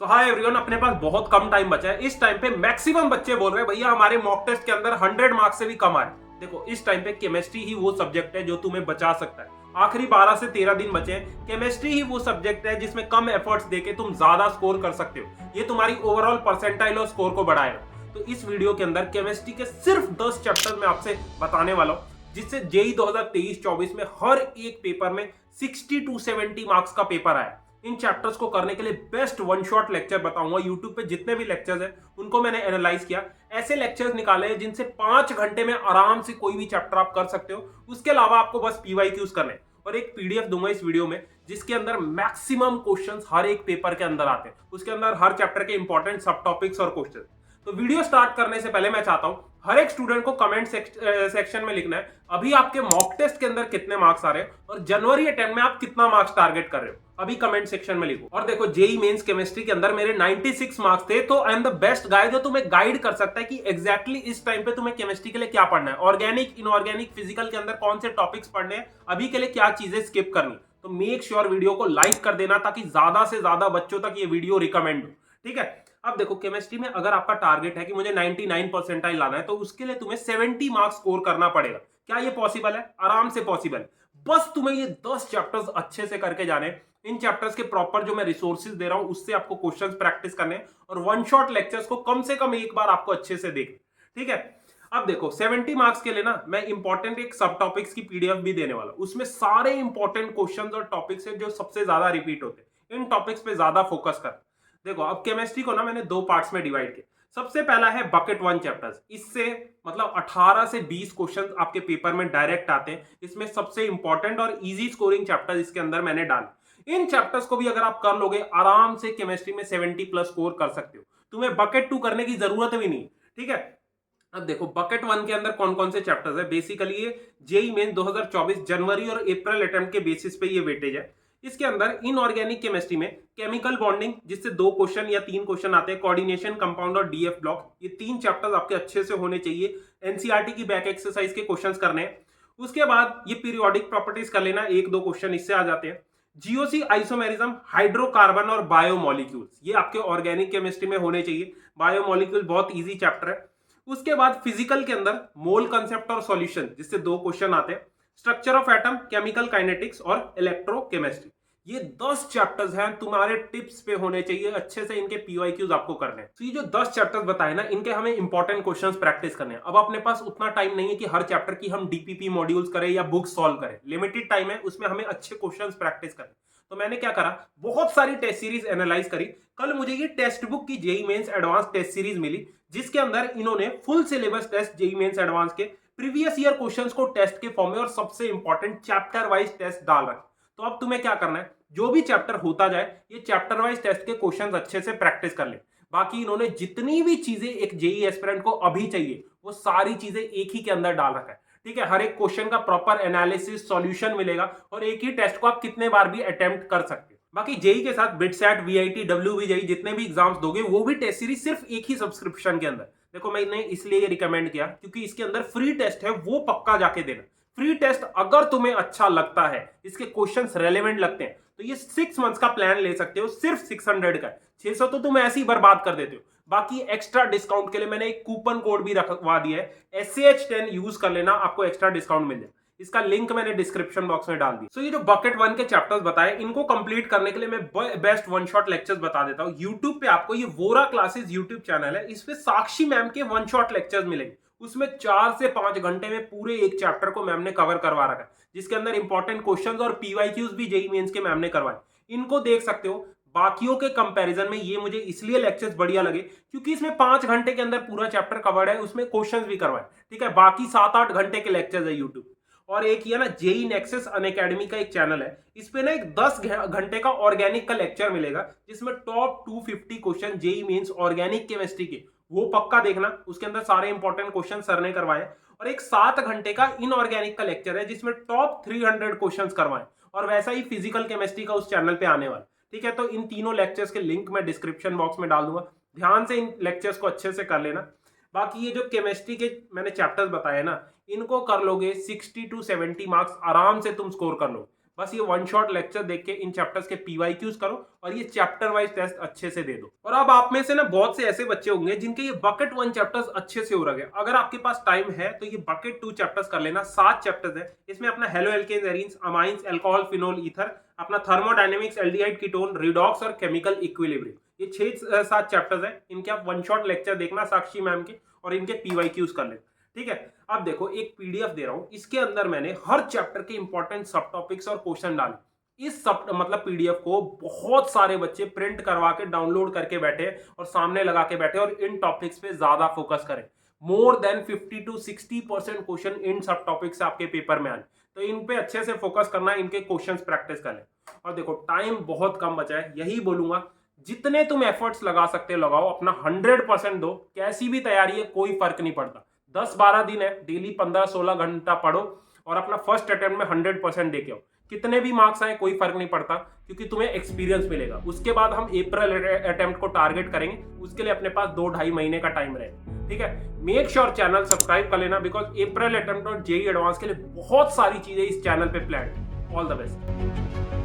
सो hi everyone, अपने पास बहुत कम time बचा है। इस टाइम पे मैक्सिमम बच्चे बोल रहे हैं भैया हमारे मॉक टेस्ट के अंदर 100 मार्क्स से भी कम आए। देखो, इस टाइम पे केमिस्ट्री ही वो सब्जेक्ट है जो तुम्हें बचा सकता है। आखिरी 12 से 13 दिन बचे हैं। केमिस्ट्री ही वो सब्जेक्ट है जिसमें कम एफर्ट्स देके तुम ज्यादा स्कोर कर सकते हो। ये तुम्हारी ओवरऑल परसेंटाइल और स्कोर को बढ़ाएगा। तो इस वीडियो के अंदर केमिस्ट्री के सिर्फ 10 चैप्टर में आपसे बताने वाला हूँ, जिससे जेई 2023-24 में हर एक पेपर में 60 to 70 मार्क्स का पेपर आया। इन चैप्टर्स को करने के लिए बेस्ट वन शॉट लेक्चर बताऊंगा। यूट्यूब पे जितने भी लेक्चर्स हैं उनको मैंने एनालाइज किया, ऐसे लेक्चर्स निकाले हैं जिनसे 5 घंटे में आराम से कोई भी चैप्टर आप कर सकते हो। उसके अलावा आपको बस पीवाईक्यूज करने और एक पीडीएफ दूंगा इस वीडियो में, जिसके अंदर मैक्सिमम क्वेश्चंस हर एक पेपर के अंदर आते हैं। उसके अंदर हर चैप्टर के इंपॉर्टेंट सब टॉपिक्स और क्वेश्चन। तो वीडियो स्टार्ट करने से पहले मैं चाहता हूं हर एक स्टूडेंट को कमेंट सेक्शन में लिखना है अभी आपके मॉक टेस्ट के अंदर कितने मार्क्स आ रहे हैं और जनवरी अटेम्प्ट में आप कितना मार्क्स टारगेट कर रहे हो। अभी कमेंट सेक्शन में लिखो। और देखो, जेई मेंस केमिस्ट्री के अंदर मेरे 96 मार्क्स थे, तो I am the best guide जो तुम्हें गाइड कर सकता है कि एग्जैक्टली इस टाइम पे तुम्हें केमिस्ट्री के लिए क्या पढ़ना है, ऑर्गेनिक इनऑर्गेनिक फिजिकल के अंदर कौन से टॉपिक्स पढ़ने हैं, अभी के लिए क्या चीजें स्किप करनी। तो मेक श्योर वीडियो को लाइक कर देना ताकि ज्यादा से ज्यादा बच्चों तक ये वीडियो रिकमेंड हो। ठीक है, अब देखो, केमिस्ट्री में अगर आपका टारगेट है कि मुझे 99 परसेंटाइल लाना है, तो उसके लिए तुम्हें 70 मार्क्स स्कोर करना पड़ेगा। क्या ये पॉसिबल है? आराम से पॉसिबल है। बस तुम्हें ये 10 चैप्टर्स अच्छे से करके जाने। इन चैप्टर्स के प्रॉपर जो मैं रिसोर्सेज दे रहा हूं उससे आपको क्वेश्चंस प्रैक्टिस करने और वन शॉट लेक्चर्स को कम से कम एक बार आपको अच्छे से देखें। ठीक है, अब देखो, 70 मार्क्स के लिए ना मैं इंपॉर्टेंट एक सब टॉपिक्स की पीडीएफ भी देने वाला हूं। उसमें सारे इंपॉर्टेंट क्वेश्चंस और टॉपिक्स है जो सबसे ज्यादा रिपीट होते हैं। इन टॉपिक्स पे ज्यादा फोकस कर। देखो, अब केमिस्ट्री को ना मैंने दो पार्ट्स में डिवाइड किया। सबसे पहला है बकेट वन चैप्टर्स। इससे मतलब 18 से 20 क्वेश्चंस आपके पेपर में डायरेक्ट आते हैं। इसमें सबसे इंपॉर्टेंट और इजी स्कोरिंग चैप्टर्स इसके अंदर मैंने डाले। इन चैप्टर्स को भी अगर आप कर लोगे, आराम से केमिस्ट्री में 70 प्लस स्कोर कर सकते हो। तुम्हें बकेट टू करने की जरूरत भी नहीं। ठीक है, अब देखो, बकेट वन के अंदर कौन कौन से चैप्टर्स है। बेसिकली ये जेई मेन 2024 जनवरी और अप्रैल अटेम्प्ट के बेसिस पे ये वेटेज है। इसके अंदर इनऑर्गेनिक केमिस्ट्री में केमिकल बॉन्डिंग, जिससे 2 क्वेश्चन या 3 क्वेश्चन आते हैं, कोऑर्डिनेशन, कंपाउंड और डीएफ ब्लॉक, ये 3 चैप्टर्स आपके अच्छे से होने चाहिए। एनसीईआरटी की बैक एक्सरसाइज के क्वेश्चंस करने हैं। उसके बाद ये पीरियोडिक प्रॉपर्टीज कर लेना, 1-2 क्वेश्चन इससे आ जाते हैं। जीओसी, आइसोमेरिज्म, हाइड्रोकार्बन और बायोमोलिक्यूल्स, ये आपके ऑर्गेनिक केमिस्ट्री में होने चाहिए। बायोमोलिक्यूल बहुत इजी चैप्टर है। उसके बाद फिजिकल के अंदर मोल कंसेप्ट और सॉल्यूशन, जिससे 2 क्वेश्चन आते हैं। Structure of atom, chemical kinetics और इलेक्ट्रोकेमिस्ट्री, ये 10 चैप्टर्स हैं, तुम्हारे टिप्स पे होने चाहिए। अच्छे से इनके पीवाईक्यूज आपको करने हैं। तो ये जो 10 चैप्टर्स बताए ना, इनके हमें इंपॉर्टेंट क्वेश्चंस प्रैक्टिस करने हैं। अब अपने पास उतना टाइम नहीं है कि हर चैप्टर की हम डीपीपी मॉड्यूल्स करें या बुक सॉल्व करें। लिमिटेड टाइम है, उसमें हमें अच्छे क्वेश्चंस प्रैक्टिस करने। तो मैंने क्या करा, बहुत सारी टेस्ट सीरीज एनालाइज करी। कल मुझे ये टेक्स्ट बुक की JEE mains advance test series मिली, जिसके अंदर इन्होंने full syllabus test JEE mains advance के प्रीवियस ईयर क्वेश्चंस को टेस्ट के फॉर्म में और सबसे इंपॉर्टेंट चैप्टर वाइज टेस्ट डाल रखे। तो अब तुम्हें क्या करना है, जो भी चैप्टर होता जाए, ये चैप्टर वाइज टेस्ट के क्वेश्चंस अच्छे से प्रैक्टिस कर ले। बाकी इन्होंने जितनी भी चीजें एक जेई एस्पिरेंट को अभी चाहिए, वो सारी चीजें एक ही के अंदर डाल रखा है। ठीक है, हर एक क्वेश्चन का प्रॉपर एनालिसिस, सॉल्यूशन मिलेगा और एक ही टेस्ट को आप कितने बार भी अटेम्प्ट कर सकते हो। बाकी जेई के साथ बिटसैट, वीआईटी, डब्ल्यूबीजेई जितने भी एग्जाम्स दोगे, वो भी टेस्ट सीरीज सिर्फ एक ही सब्सक्रिप्शन के अंदर। देखो, मैंने इसलिए रिकमेंड किया क्योंकि इसके अंदर फ्री टेस्ट है, वो पक्का जाके देना। फ्री टेस्ट अगर तुम्हें अच्छा लगता है, इसके क्वेश्चंस रेलेवेंट लगते हैं, तो ये 6 मंथ्स का प्लान ले सकते हो। सिर्फ 600 का। 600 तो तुम ऐसे ही बर्बाद कर देते हो। बाकी एक्स्ट्रा डिस्काउंट के लिए मैंने एक कूपन कोड भी रखवा दिया है, SAH10 यूज कर लेना, आपको एक्स्ट्रा डिस्काउंट मिल जाए। इसका लिंक मैंने डिस्क्रिप्शन बॉक्स में डाल दी। सो ये जो बकेट वन के चैप्टर्स बताए, इनको कंप्लीट करने के लिए मैं बेस्ट वन शॉट लेक्चर्स बता देता हूँ। यूट्यूब पे आपको ये वोरा क्लासेस यूट्यूब चैनल है, इस पे साक्षी मैम के वन शॉट लेक्चर्स मिलेंगे। उसमें 4 से 5 घंटे में पूरे एक चैप्टर को मैम ने कवर करवा रखा है, जिसके अंदर इंपॉर्टेंट क्वेश्चंस और पीवाईक्यूज भी जेई मेंस के मैम ने करवाए। इनको देख सकते हो। बाकियों के कंपैरिजन में ये मुझे इसलिए लेक्चर्स बढ़िया लगे क्योंकि इसमें 5 घंटे के अंदर पूरा चैप्टर कवर्ड है, उसमें क्वेश्चंस भी करवाए। ठीक है, बाकी 7-8 घंटे के लेक्चर्स है यूट्यूब। और एक ये ना जेई नेक्सस अनअकैडमी का एक चैनल है, इस पे ना एक 10 घंटे का ऑर्गेनिक का लेक्चर मिलेगा, जिसमें top 250 question JEE mains organic chemistry के, वो पक्का देखना। उसके अंदर सारे इंपॉर्टेंट क्वेश्चन सर ने करवाए। और एक 7 घंटे का इनऑर्गेनिक का लेक्चर है, जिसमें टॉप 300 क्वेश्चन करवाए। और वैसा ही फिजिकल केमिस्ट्री का उस चैनल पे आने वाला। ठीक है, तो इन तीनों लेक्चर्स के लिंक मैं डिस्क्रिप्शन बॉक्स में डाल दूंगा। ध्यान से इन लेक्चर्स को अच्छे से कर लेना। बाकी ये जो केमिस्ट्री के मैंने चैप्टर्स बताए ना, इनको कर लोगे 60 to 70 मार्क्स आराम से तुम स्कोर कर लो। बस ये वन शॉट लेक्चर देख के इन चैप्टर्स के पीवाईक्यूज करो और ये चैप्टर वाइज टेस्ट अच्छे से दे दो। और अब आप में से ना बहुत से ऐसे बच्चे होंगे जिनके ये बकेट 1 चैप्टर्स अच्छे से हो रहे हैं। अगर आपके पास टाइम है तो ये बकेट 2 चैप्टर्स कर लेना। 7 चैप्टर्स है, इसमें अपना haloalkanes, arenes, amines, alcohol, phenol, ether, अपना थर्मोडायनेमिक्स, एल्डिहाइड, कीटोन, रिडॉक्स और केमिकल इक्विलिब्रियम, ये 6-7 चैप्टर्स है। इनके आप वन शॉट लेक्चर देखना साक्षी मैम के और इनके पीवाईक्यूज कर लेना। ठीक है, अब देखो एक पीडीएफ दे रहा हूं, इसके अंदर मैंने हर चैप्टर के इंपॉर्टेंट सब टॉपिक्स और क्वेश्चन डाले। इस सब मतलब पीडीएफ को बहुत सारे बच्चे प्रिंट करवा के डाउनलोड करके बैठे और सामने लगा के बैठे और इन टॉपिक्स पे ज्यादा फोकस करें। More than 50 to 60% question in सब टॉपिक से आपके पेपर में आए, तो इन पे अच्छे से फोकस करना, इनके क्वेश्चंस प्रैक्टिस करें। और देखो टाइम बहुत कम बचा है, यही बोलूंगा जितने तुम एफर्ट्स लगा सकते हो लगाओ, अपना 100% दो। कैसी भी तैयारी है कोई फर्क नहीं पड़ता, 10-12 दिन है, डेली 15-16 घंटा पढ़ो और अपना फर्स्ट अटेम्प्ट में 100% देके आओ। कितने भी मार्क्स आए कोई फर्क नहीं पड़ता, क्योंकि तुम्हें एक्सपीरियंस मिलेगा। उसके बाद हम अप्रैल अटेम्प्ट को टारगेट करेंगे, उसके लिए अपने पास 2-2.5 महीने का टाइम रहेगा। ठीक है, मेक श्योर चैनल सब्सक्राइब कर लेना, बिकॉज अप्रैल अटेम्प्ट और जेईई एडवांस के लिए बहुत सारी चीजें इस चैनल पे प्लान। All the best.